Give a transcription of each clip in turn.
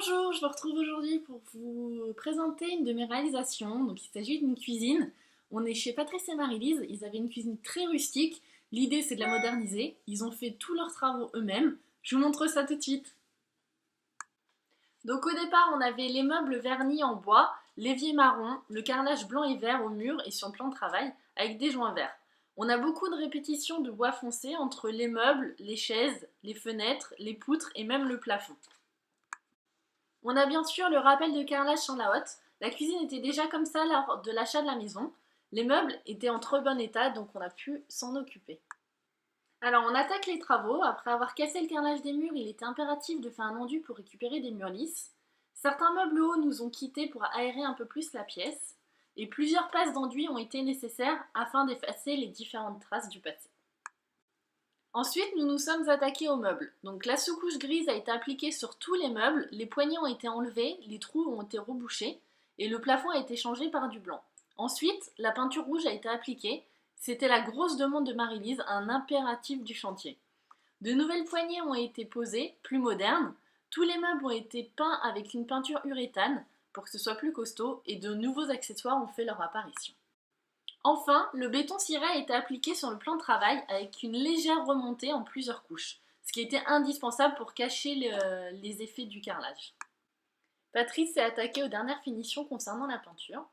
Bonjour, je vous retrouve aujourd'hui pour vous présenter une de mes réalisations. Donc, il s'agit d'une cuisine. On est chez Patrice et Marie-Lise. Ils avaient une cuisine très rustique. L'idée, c'est de la moderniser. Ils ont fait tous leurs travaux eux-mêmes. Je vous montre ça tout de suite. Donc, au départ, on avait les meubles vernis en bois, l'évier marron, le carrelage blanc et vert au mur et sur le plan de travail avec des joints verts. On a beaucoup de répétitions de bois foncé entre les meubles, les chaises, les fenêtres, les poutres et même le plafond. On a bien sûr le rappel de carrelage sur la hotte. La cuisine était déjà comme ça lors de l'achat de la maison. Les meubles étaient en trop bon état, donc on a pu s'en occuper. Alors on attaque les travaux. Après avoir cassé le carrelage des murs, il était impératif de faire un enduit pour récupérer des murs lisses. Certains meubles hauts nous ont quittés pour aérer un peu plus la pièce. Et plusieurs passes d'enduit ont été nécessaires afin d'effacer les différentes traces du passé. Ensuite, nous nous sommes attaqués aux meubles. Donc la sous-couche grise a été appliquée sur tous les meubles, les poignées ont été enlevés, les trous ont été rebouchés et le plafond a été changé par du blanc. Ensuite, la peinture rouge a été appliquée. C'était la grosse demande de Marie-Lise, un impératif du chantier. De nouvelles poignées ont été posées, plus modernes. Tous les meubles ont été peints avec une peinture uréthane pour que ce soit plus costaud et de nouveaux accessoires ont fait leur apparition. Enfin, le béton ciré a été appliqué sur le plan de travail avec une légère remontée en plusieurs couches, ce qui était indispensable pour cacher les effets du carrelage. Patrice s'est attaqué aux dernières finitions concernant la peinture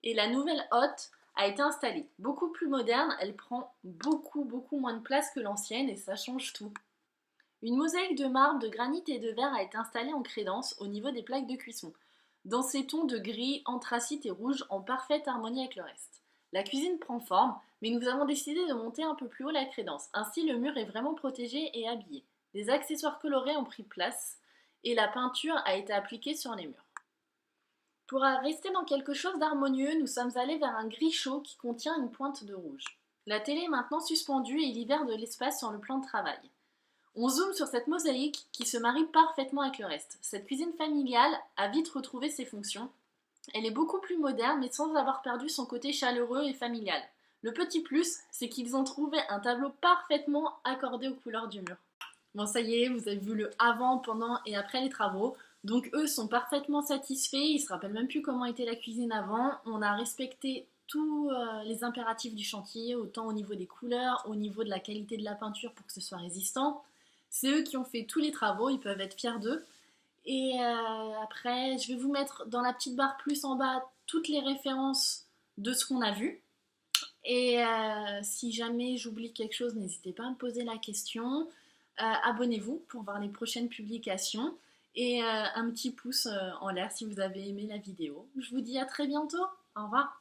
et la nouvelle hotte a été installée. Beaucoup plus moderne, elle prend beaucoup moins de place que l'ancienne et ça change tout. Une mosaïque de marbre, de granit et de verre a été installée en crédence au niveau des plaques de cuisson, dans ces tons de gris, anthracite et rouge en parfaite harmonie avec le reste. La cuisine prend forme, mais nous avons décidé de monter un peu plus haut la crédence. Ainsi, le mur est vraiment protégé et habillé. Des accessoires colorés ont pris place et la peinture a été appliquée sur les murs. Pour rester dans quelque chose d'harmonieux, nous sommes allés vers un gris chaud qui contient une pointe de rouge. La télé est maintenant suspendue et il libère de l'espace sur le plan de travail. On zoome sur cette mosaïque qui se marie parfaitement avec le reste. Cette cuisine familiale a vite retrouvé ses fonctions. Elle est beaucoup plus moderne, mais sans avoir perdu son côté chaleureux et familial. Le petit plus, c'est qu'ils ont trouvé un tableau parfaitement accordé aux couleurs du mur. Bon, ça y est, vous avez vu le avant, pendant et après les travaux. Donc eux sont parfaitement satisfaits, ils se rappellent même plus comment était la cuisine avant. On a respecté tous les impératifs du chantier, autant au niveau des couleurs, au niveau de la qualité de la peinture pour que ce soit résistant. C'est eux qui ont fait tous les travaux, ils peuvent être fiers d'eux. Et après, je vais vous mettre dans la petite barre plus en bas toutes les références de ce qu'on a vu. Et si jamais j'oublie quelque chose, n'hésitez pas à me poser la question. Abonnez-vous pour voir les prochaines publications. Et un petit pouce en l'air si vous avez aimé la vidéo. Je vous dis à très bientôt. Au revoir.